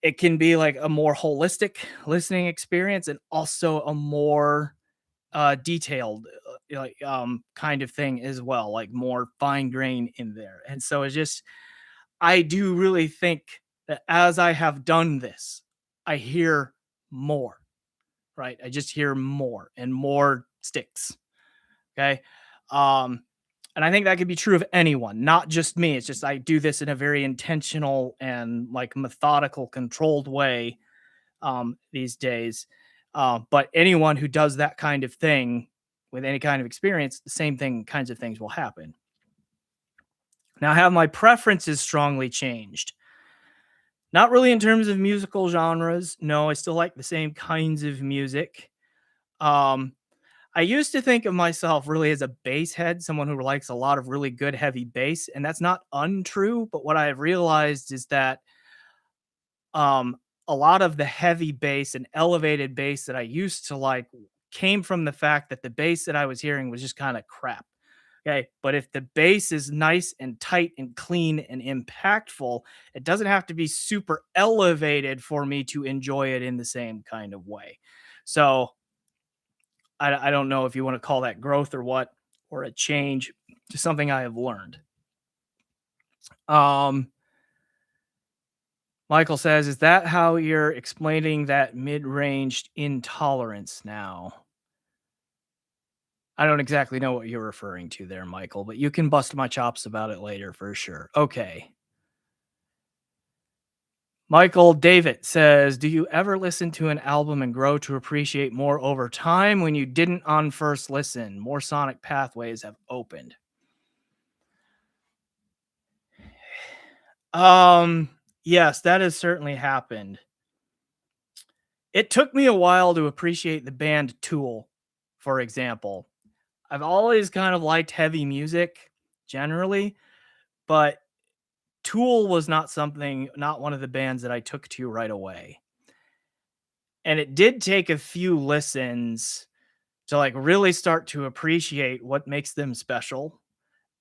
it can be like a more holistic listening experience and also a more detailed kind of thing as well, like more fine grain in there. And so it's just I do really think that as I have done this, I hear more, right? I just hear more and more sticks. Okay. Um, and I think that could be true of anyone, not just me. It's just I do this in a very intentional and like methodical, controlled way these days. But anyone who does that kind of thing with any kind of experience, the same thing, kinds of things will happen. Now, have my preferences strongly changed? Not really in terms of musical genres. No, I still like the same kinds of music. Um, I used to think of myself really as a bass head, someone who likes a lot of really good heavy bass, and that's not untrue. But what I've realized is that um, a lot of the heavy bass and elevated bass that I used to like came from the fact that the bass that I was hearing was just kind of crap. Okay. But if the bass is nice and tight and clean and impactful, it doesn't have to be super elevated for me to enjoy it in the same kind of way. So I don't know if you want to call that growth or what. or a change to something I have learned. Um, Michael says, "Is that how you're explaining that mid-range intolerance now?" I don't exactly know what you're referring to there, Michael, but you can bust my chops about it later for sure. Okay. Michael David says, "Do you ever listen to an album and grow to appreciate more over time when you didn't on first listen? More sonic pathways have opened." Um, yes, that has certainly happened. It took me a while to appreciate the band Tool, for example. I've always kind of liked heavy music generally, but Tool was not one of the bands that I took to right away. And it did take a few listens to like really start to appreciate what makes them special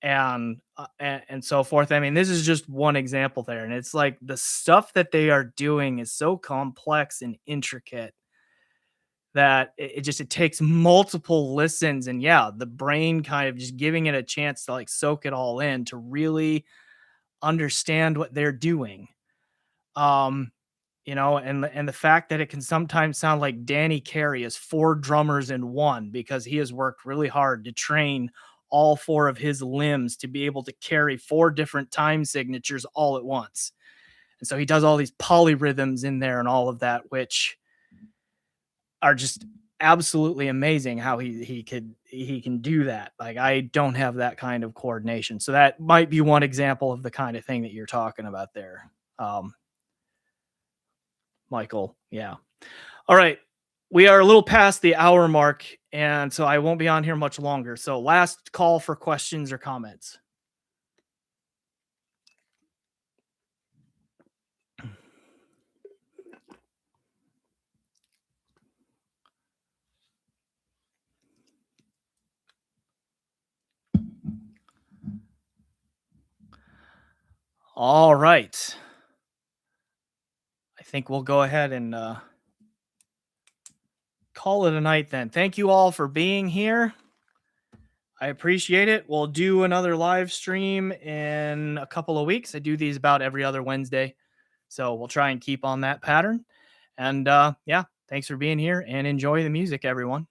and so forth. I mean, this is just one example there, and it's like the stuff that they are doing is so complex and intricate that it takes multiple listens, and yeah, the brain kind of just giving it a chance to like soak it all in to really understand what they're doing. Um, and the fact that it can sometimes sound like Danny Carey is four drummers in one because he has worked really hard to train all four of his limbs to be able to carry four different time signatures all at once. And so he does all these polyrhythms in there and all of that, which are just absolutely amazing how he can do that. Like I don't have that kind of coordination. So that might be one example of the kind of thing that you're talking about there. Um, Michael. Yeah. All right. We are a little past the hour mark, and so I won't be on here much longer. So, last call for questions or comments. All right. I think we'll go ahead and call it a night then. Thank you all for being here. I appreciate it. We'll do another live stream in a couple of weeks. I do these about every other Wednesday. So we'll try and keep on that pattern. And yeah, thanks for being here and enjoy the music, everyone.